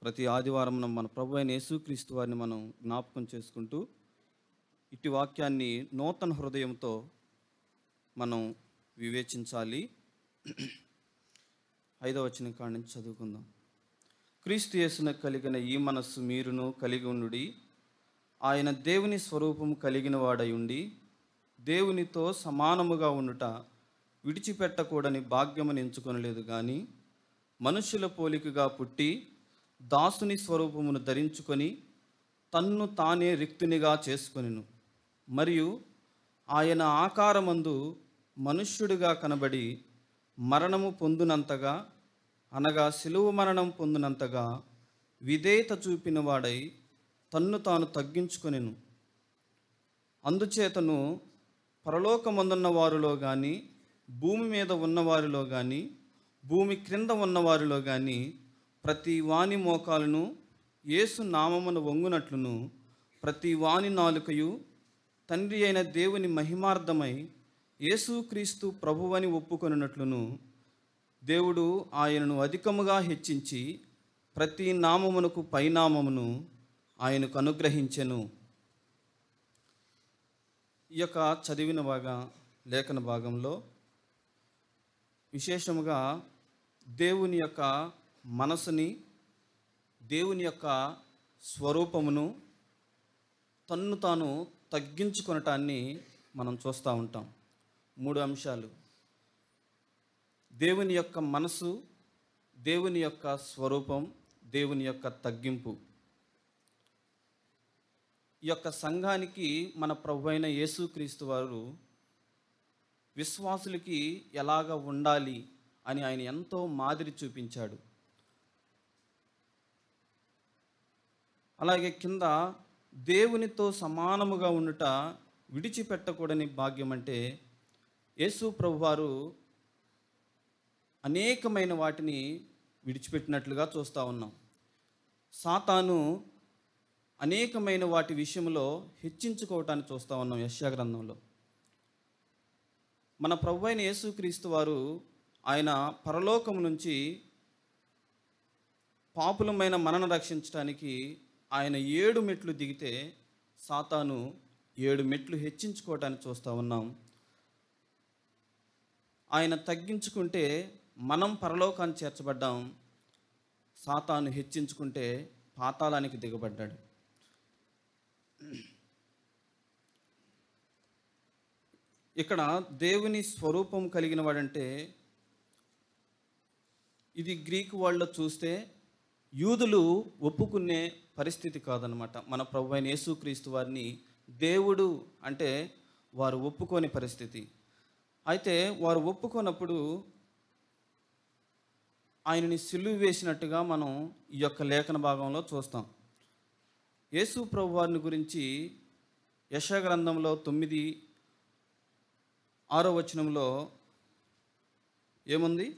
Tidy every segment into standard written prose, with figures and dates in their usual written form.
ప్రతి ఆదివారం మన ప్రభు అయిన యేసుక్రీస్తు వారిని మనం జ్ఞాపకం చేసుకుంటూ ఇట్టి వాక్యాన్ని నూతన హృదయంతో మనం వివేచించాలి. 5వ వచనం కాడి నుంచి చదువుకుందాం. క్రీస్తు యేసునకు కలిగిన ఈ మనస్సు మీరును కలిగి ఉండుడి. ఆయన దేవుని స్వరూపము కలిగిన వాడై ఉండి దేవునితో సమానముగా ఉండుట విడిచిపెట్టకూడని భాగ్యమును ఎంచుకొనలేదు కానీ మనుష్యుల పోలికగా పుట్టి దాసుని స్వరూపమును ధరించుకొని తన్ను తానే రిక్తునిగా చేసుకొనెను. మరియు ఆయన ఆకారమందు మనుష్యుడిగా కనబడి మరణము పొందునంతగా అనగా శిలువ మరణం పొందినంతగా విధేయత చూపిన వాడై తన్ను తాను తగ్గించుకొనెను. అందుచేతను పరలోకమందున్న వారిలో కానీ భూమి మీద ఉన్నవారిలో కానీ భూమి క్రింద ఉన్నవారిలో కానీ ప్రతి వాని మోకాలను యేసు నామమున వంగునట్లును ప్రతి వాని నాలుకయు తండ్రి అయిన దేవుని మహిమార్థమై యేసుక్రీస్తు ప్రభువని ఒప్పుకొనున్నట్లును దేవుడు ఆయనను అధికముగా హెచ్చించి ప్రతి నామమునకు పైనామమును ఆయనకు అనుగ్రహించెను. ఈ యొక్క చదివిన లేఖన భాగంలో విశేషముగా దేవుని యొక్క మనసుని, దేవుని యొక్క స్వరూపమును తన్ను తాను తగ్గించుకొనటాన్ని మనం చూస్తూ ఉంటాం. 3 అంశాలు: దేవుని యొక్క మనసు, దేవుని యొక్క స్వరూపం, దేవుని యొక్క తగ్గింపు. ఈ యొక్క సంఘానికి మన ప్రభు అయిన యేసుక్రీస్తు వారు విశ్వాసులకి ఎలాగ ఉండాలి అని ఆయన ఎంతో మాదిరి చూపించాడు. అలాగే కింద దేవునితో సమానముగా ఉండుట విడిచిపెట్టకూడని భాగ్యం అంటే యేసు ప్రభువారు అనేకమైన వాటిని విడిచిపెట్టినట్లుగా చూస్తూ ఉన్నాం. సాతాను అనేకమైన వాటి విషయంలో హెచ్చించుకోవటాన్ని చూస్తూ ఉన్నాం. యెషయా గ్రంథంలో మన ప్రభు అయిన యేసుక్రీస్తు వారు ఆయన పరలోకం నుంచి పాపులమైన మనను రక్షించడానికి ఆయన 7 మెట్లు దిగితే సాతాను 7 మెట్లు హెచ్చించుకోవటాన్ని చూస్తూ ఉన్నాం. ఆయన తగ్గించుకుంటే మనం పరలోకాన్ని చేర్చబడ్డాం, సాతాను హెచ్చించుకుంటే పాతాళానికి దిగబడ్డాడు. ఇక్కడ దేవుని స్వరూపం కలిగిన వాడంటే ఇది గ్రీకు వాళ్ళలో చూస్తే యూదులు ఒప్పుకునే పరిస్థితి కాదనమాట. మన ప్రభు అయిన యేసుక్రీస్తు వారిని దేవుడు అంటే వారు ఒప్పుకోని పరిస్థితి. అయితే వారు ఒప్పుకోనప్పుడు ఆయనని సిలువ వేసినట్టుగా మనం ఈ యొక్క లేఖన భాగంలో చూస్తాం. యేసు ప్రభు వారిని గురించి యెషయా గ్రంథంలో 9:6 వచనంలో ఏముంది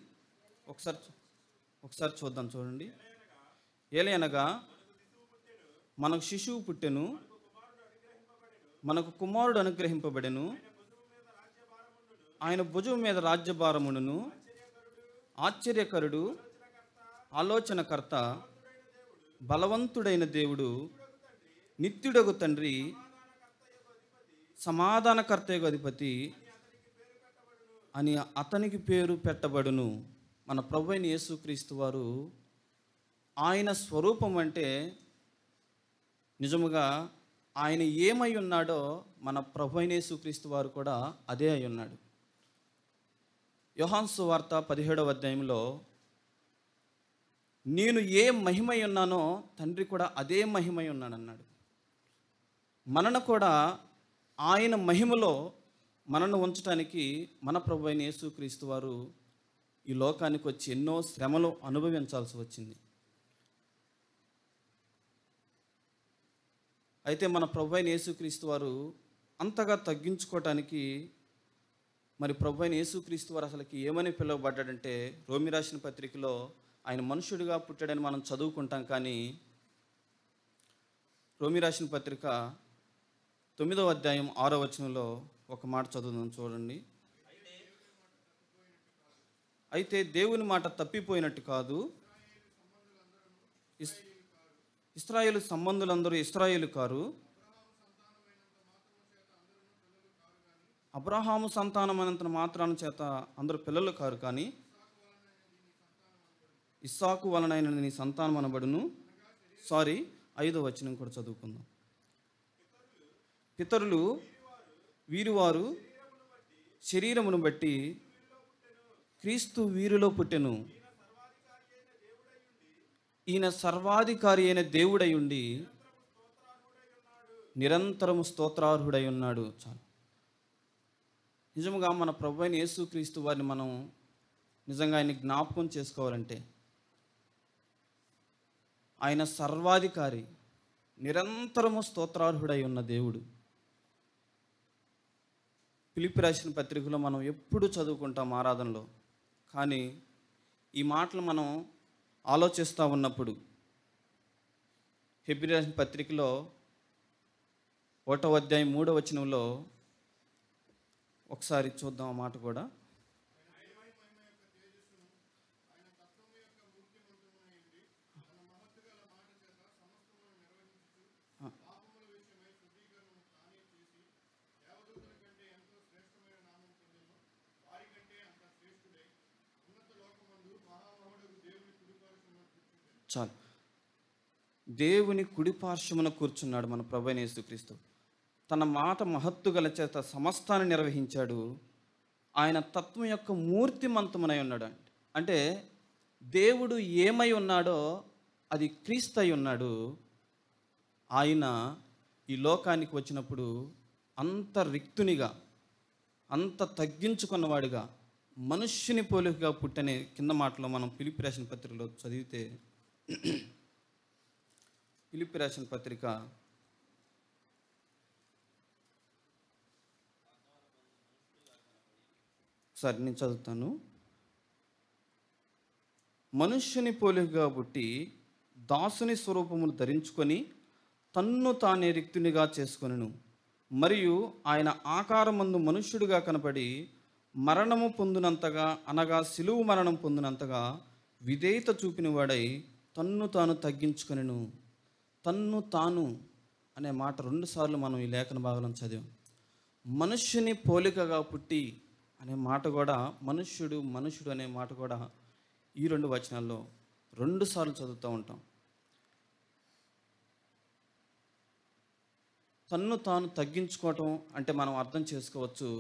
ఒకసారి చూద్దాం. చూడండి. ఏలయనగా మనకు శిశువు పుట్టెను, మనకు కుమారుడు అనుగ్రహింపబడెను, ఆయన భుజం మీద రాజ్యభారమును, ఆశ్చర్యకరుడు, ఆలోచనకర్త, బలవంతుడైన దేవుడు, నిత్యుడగు తండ్రి, సమాధానకర్తయగు అధిపతి అని అతనికి పేరు పెట్టబడును. మన ప్రభు అయిన యేసుక్రీస్తు వారు ఆయన స్వరూపం అంటే నిజముగా ఆయన ఏమై ఉన్నాడో మన ప్రభు అయిన యేసుక్రీస్తు వారు కూడా అదే అయి ఉన్నాడు. యోహాను సువార్త 17వ అధ్యాయంలో నేను ఏ మహిమై ఉన్నానో తండ్రి కూడా అదే మహిమై ఉన్నాడన్నాడు. మనను కూడా ఆయన మహిమలో మనను ఉంచడానికి మన ప్రభు అయిన యేసుక్రీస్తు వారు ఈ లోకానికి వచ్చి ఎన్నో శ్రమలు అనుభవించాల్సి వచ్చింది. అయితే మన ప్రభు అయిన యేసుక్రీస్తు వారు అంతగా తగ్గించుకోవటానికి మరి ప్రభు అయిన యేసుక్రీస్తు వారు అసలుకి ఏమని పిలువబడ్డాడంటే రోమి రాసిన పత్రికలో ఆయన మనుషుడిగా పుట్టాడని మనం చదువుకుంటాం. కానీ రోమి రాసిన పత్రిక 9వ అధ్యాయం 6వ వచనంలో ఒక మాట చదువుదాం. చూడండి. అయితే దేవుని మాట తప్పిపోయినట్టు కాదు, ఇశ్రాయేలు సంబంధులందరూ ఇశ్రాయేలు కారు, అబ్రహాము సంతానం అనంత మాత్రాన చేత అందరూ పిల్లలు కారు, కానీ ఇస్సాకు వలనైన నీ సంతానం అనబడును. 5వ వచనం కూడా చదువుకుందాం. పితరులు వీరువారు శరీరమును బట్టి క్రీస్తు వీరిలో పుట్టెను. ఈయన సర్వాధికారి అయిన దేవుడై ఉండి నిరంతరము స్తోత్రార్హుడై ఉన్నాడు. చాలు. నిజముగా మన ప్రభు అయిన యేసుక్రీస్తు వారిని మనం నిజంగా ఆయన్ని జ్ఞాపకం చేసుకోవాలంటే, ఆయన సర్వాధికారి, నిరంతరము స్తోత్రార్హుడై ఉన్న దేవుడు. ఫిలిప్పీ రాసిన పత్రికలో మనం ఎప్పుడు చదువుకుంటాం ఆరాధనలో, కానీ ఈ మాటలు మనం ఆలోచిస్తూ ఉన్నప్పుడు హెబ్రీ రాసిన పత్రికలో 1వ అధ్యాయం 3వ వచనంలో ఒకసారి చూద్దాం ఆ మాట కూడా. చాలు. దేవుని కుడిపార్శ్వమున కూర్చున్నాడు మన ప్రభు అయిన యేసుక్రీస్తు. తన మాట మహత్తు గల చేత సమస్తాన్ని నిర్వహించాడు. ఆయన తత్వం యొక్క మూర్తిమంతమునై ఉన్నాడు. అంటే దేవుడు ఏమై ఉన్నాడో అది క్రీస్తు అయి ఉన్నాడు. ఆయన ఈ లోకానికి వచ్చినప్పుడు అంత రిక్తునిగా, అంత తగ్గించుకున్నవాడిగా, మనుష్యుని పోలికగా పుట్టనే కింద మాటలో మనం ఫిలిప్పీ రాసిన పత్రికలో చదివితే, ఫిలిప్పీ రాసిన పత్రిక 6 నేను చదువుతాను. మనుష్యుని పోలికగా పుట్టి దాసుని స్వరూపమును ధరించుకొని తన్ను తానే రిక్తునిగా చేసుకొనెను. మరియు ఆయన ఆకారమందు మనుష్యుడిగా కనపడి మరణము పొందినంతగా, అనగా సిలువు మరణం పొందినంతగా విధేయత చూపిన వాడై తన్ను తాను తగ్గించుకొనెను. తన్ను తాను అనే మాట 2 సార్లు మనం ఈ లేఖన భాగంలో చదివాం. మనుష్యుని పోలికగా పుట్టి అనే మాట కూడా, మనుష్యుడు అనే మాట కూడా ఈ 2 వచనాల్లో 2 సార్లు చదువుతూ ఉంటాం. తన్ను తాను తగ్గించుకోవటం అంటే మనం అర్థం చేసుకోవచ్చు,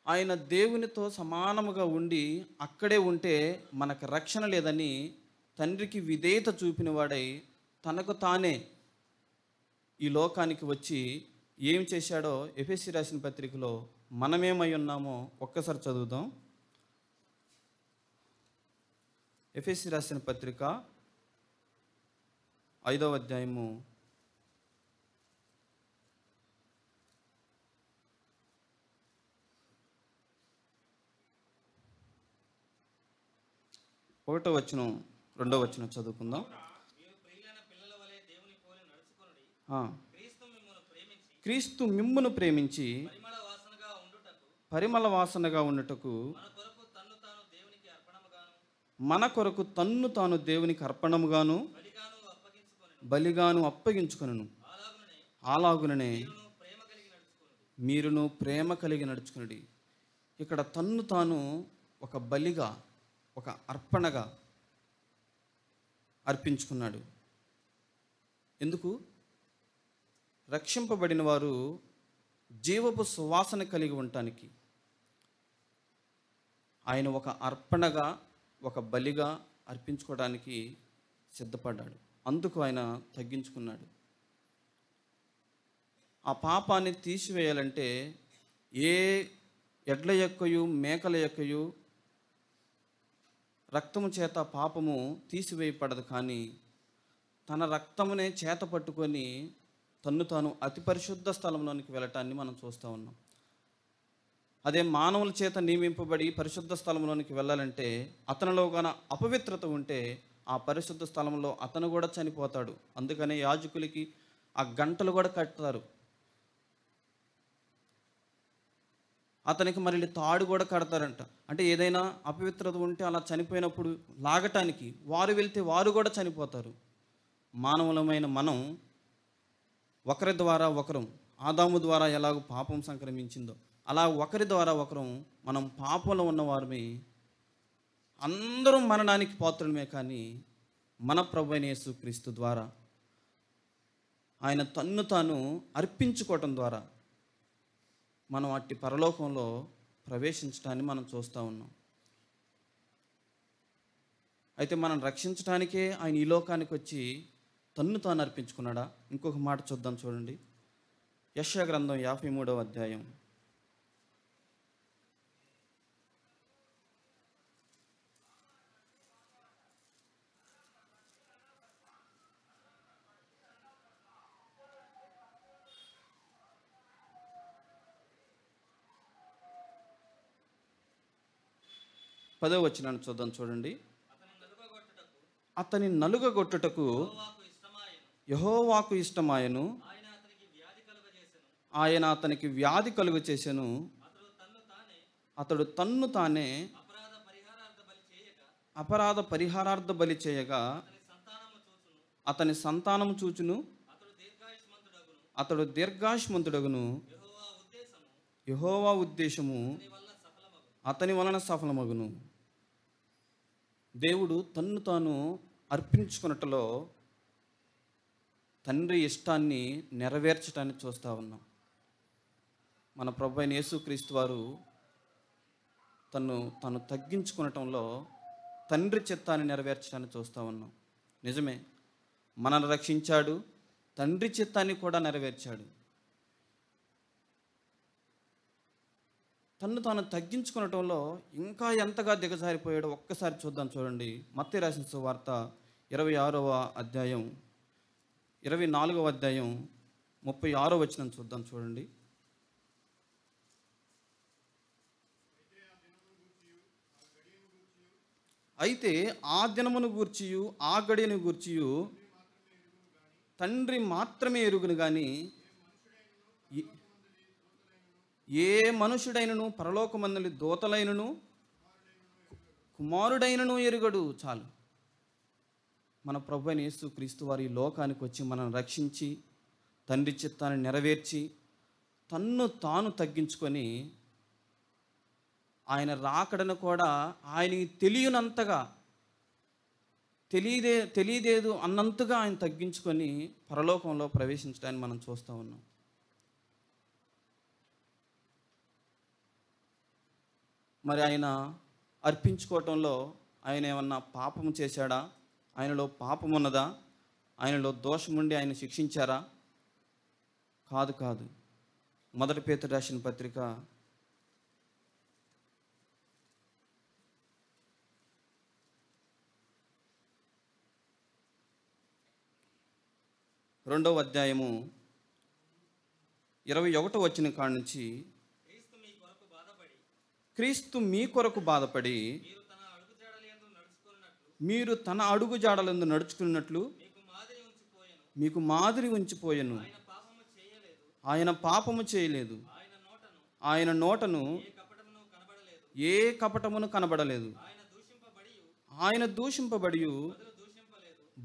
ఆయన దేవునితో సమానముగా ఉండి అక్కడే ఉంటే మనకు రక్షణ లేదని తండ్రికి విధేయత చూపిన వాడై తనకు తానే ఈ లోకానికి వచ్చి ఏం చేశాడో ఎఫెసీ రాసిన పత్రికలో మనమేమై ఉన్నామో ఒక్కసారి చదువుదాం. ఎఫెసీ రాసిన పత్రిక 5వ అధ్యాయము 1వ వచనం 2వ వచనం చదువుకుందాం. క్రీస్తు మిమ్మును ప్రేమించి పరిమళ వాసనగా ఉండుటకు మన కొరకు తన్ను తాను దేవునికి అర్పణముగాను బలిగాను అప్పగించుకొనెను. అలాగుననే మీరును ప్రేమ కలిగి నడుచుకునుడి. ఇక్కడ తన్ను తాను ఒక బలిగా, ఒక అర్పణగా అర్పించుకున్నాడు. ఎందుకు? రక్షింపబడిన వారు జీవపు సువాసన కలిగి ఉండటానికి ఆయన ఒక అర్పణగా, ఒక బలిగా అర్పించుకోవడానికి సిద్ధపడ్డాడు. అందుకు ఆయన తగ్గించుకున్నాడు. ఆ పాపాన్ని తీసివేయాలంటే ఏ ఎడ్ల యొక్కయు మేకల యొక్కయు రక్తము చేత పాపము తీసివేయపడదు, కానీ తన రక్తమునే చేత పట్టుకొని తన్ను తాను అతి పరిశుద్ధ స్థలంలోనికి వెళ్ళటాన్ని మనం చూస్తూ ఉన్నాం. అదే మానవుల చేత నియమింపబడి పరిశుద్ధ స్థలంలోనికి వెళ్ళాలంటే అతనిలో గాన అపవిత్రత ఉంటే ఆ పరిశుద్ధ స్థలంలో అతను కూడా చనిపోతాడు. అందుకనే యాజకులకి ఆ గంటలు కూడా కడతారు. అతనికి మళ్ళీ తాడు కూడా కడతారంట. అంటే ఏదైనా అపవిత్రత ఉంటే అలా చనిపోయినప్పుడు లాగటానికి వారు వెళ్తే వారు కూడా చనిపోతారు. మానవులమైన మనం ఒకరి ద్వారా ఒకరు, ఆదాము ద్వారా ఎలాగో పాపం సంక్రమించిందో అలా ఒకరి ద్వారా ఒకరు మనం పాపంలో ఉన్నవారమే. అందరం మరణానికి పాత్రులమే, కానీ మన ప్రభువైన యేసుక్రీస్తు ద్వారా ఆయన తన్ను తాను అర్పించుకోవటం ద్వారా మనం అట్టి పరలోకంలో ప్రవేశించడాన్ని మనం చూస్తూ ఉన్నాం. అయితే మనం రక్షించడానికే ఆయన ఈ లోకానికి వచ్చి తన్ను తాను అర్పించుకున్నాడా? ఇంకొక మాట చూద్దాం, చూడండి. యెషయా గ్రంథం 53వ అధ్యాయం 10వ వచనాన్ని చూద్దాం, చూడండి. అతని నలుగగొట్టుటకు యెహోవాకు ఇష్టమాయను, ఆయన అతనికి వ్యాధి కలుగ చేసెను. అతడు తన్ను తానే అపరాధ పరిహారార్థ బలి చేయగా అతని సంతానము చూచును, అతడు దీర్ఘాయుష్మంతుడగును. యెహోవా ఉద్దేశము అతని వలన సఫలమగును. దేవుడు తన్ను తాను అర్పించుకున్నట్లో తండ్రి ఇష్టాన్ని నెరవేర్చడాన్ని చూస్తూ ఉన్నాం. మన ప్రభువైన యేసుక్రీస్తు వారు తను తగ్గించుకునటంలో తండ్రి చిత్తాన్ని నెరవేర్చడాన్ని చూస్తూ ఉన్నాం. నిజమే, మనల్ని రక్షించాడు, తండ్రి చిత్తాన్ని కూడా నెరవేర్చాడు. తన్ను తాను తగ్గించుకునటంలో ఇంకా ఎంతగా దిగజారిపోయాడో ఒక్కసారి చూద్దాం, చూడండి. మత్తయి రాసిన సువార్త 26వ అధ్యాయం 24వ అధ్యాయం 36వ వచనం చూద్దాం, చూడండి. అయితే ఆ దినమును గూర్చియు ఆ గడియను గూర్చియు తండ్రి మాత్రమే ఎరుగును, కానీ ఏ మనుషుడైనను పరలోకమందలి దూతలైనను కుమారుడైనను ఎరుగడు. చాలు, మన ప్రభువైన యేసుక్రీస్తు వారి లోకానికి వచ్చి మనం రక్షించి తండ్రి చిత్తాన్ని నెరవేర్చి తన్ను తాను తగ్గించుకొని ఆయన రాకడను కూడా ఆయనకి తెలియనంతగా తెలియదేదు అన్నంతగా ఆయన తగ్గించుకొని పరలోకంలో ప్రవేశించడాన్ని మనం చూస్తూ ఉన్నాం. మరి ఆయన అర్పించుకోవటంలో ఆయన ఏమన్నా పాపము చేశాడా? ఆయనలో పాపం ఉన్నదా? ఆయనలో దోషం ఉండి ఆయన శిక్షించారా? కాదు. మొదటి పేతురు రాసిన పత్రిక 2వ అధ్యాయము 21వ వచనం కాడ నుంచి, క్రీస్తు మీ కొరకు బాధపడి మీరు తన అడుగు జాడలందు నడుచుకున్నట్లు మీకు మాదిరి ఉంచిపోయెను. ఆయన పాపము చేయలేదు, ఆయన నోటను ఏ కపటమును కనబడలేదు. ఆయన దూషింపబడి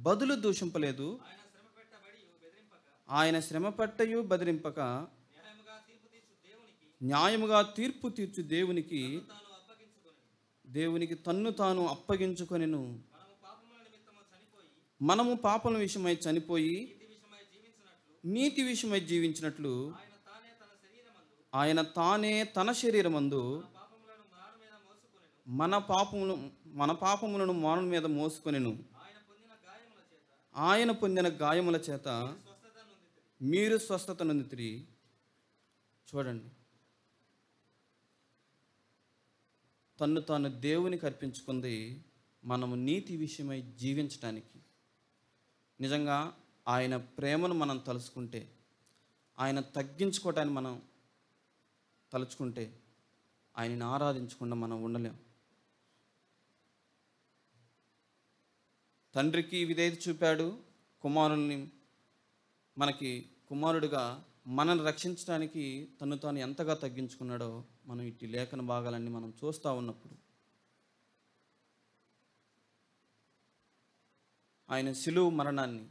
బదులు దూషింపలేదు. ఆయన శ్రమపట్టయు బెదిరింపక న్యాయముగా తీర్పు తీర్చు దేవునికి తన్ను తాను అప్పగించుకొనెను. మనము పాపల విషయమై చనిపోయి నీతి విషయమై జీవించినట్లు ఆయన తానే తన శరీరమందు మన పాపములను మానవ మీద మోసుకొనెను. ఆయన పొందిన గాయముల చేత మీరు స్వస్థత నొందితిరి. చూడండి, తన్ను తాను దేవునికి అర్పించుకుంది మనము నీతి విషయమై జీవించడానికి. నిజంగా ఆయన ప్రేమను మనం తలుచుకుంటే, ఆయన తగ్గించుకోవటాన్ని మనం తలుచుకుంటే, ఆయనని ఆరాధించకుండా మనం ఉండలేం. తండ్రికి విధేయత చూపాడు, కుమారుల్ని మనకి కుమారుడిగా మనల్ని రక్షించడానికి తను తాను ఎంతగా తగ్గించుకున్నాడో మనం ఇట్టి లేఖన భాగాలన్నీ మనం చూస్తూ ఉన్నప్పుడు, ఆయన శిలువ మరణాన్ని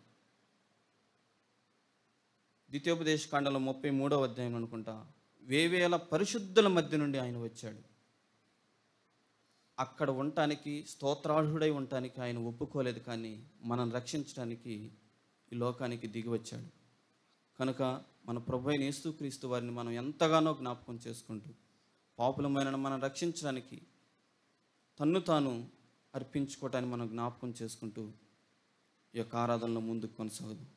ద్వితీయోపదేశ కాండంలో 33వ అధ్యాయం అనుకుంటా, వేవేల పరిశుద్ధుల మధ్య నుండి ఆయన వచ్చాడు. అక్కడ ఉండటానికి, స్తోత్రార్హుడై ఉండటానికి ఆయన ఒప్పుకోలేదు, కానీ మనం రక్షించడానికి ఈ లోకానికి దిగి వచ్చాడు. కనుక మన ప్రభు అయిన యేసుక్రీస్తు వారిని మనం ఎంతగానో జ్ఞాపకం చేసుకుంటూ, పాపులమైన మనం రక్షించడానికి తన్ను తాను అర్పించుకోవటాన్ని మనం జ్ఞాపకం చేసుకుంటూ ఈ యొక్క ఆరాధనలో ముందుకు కొనసాగుదాం.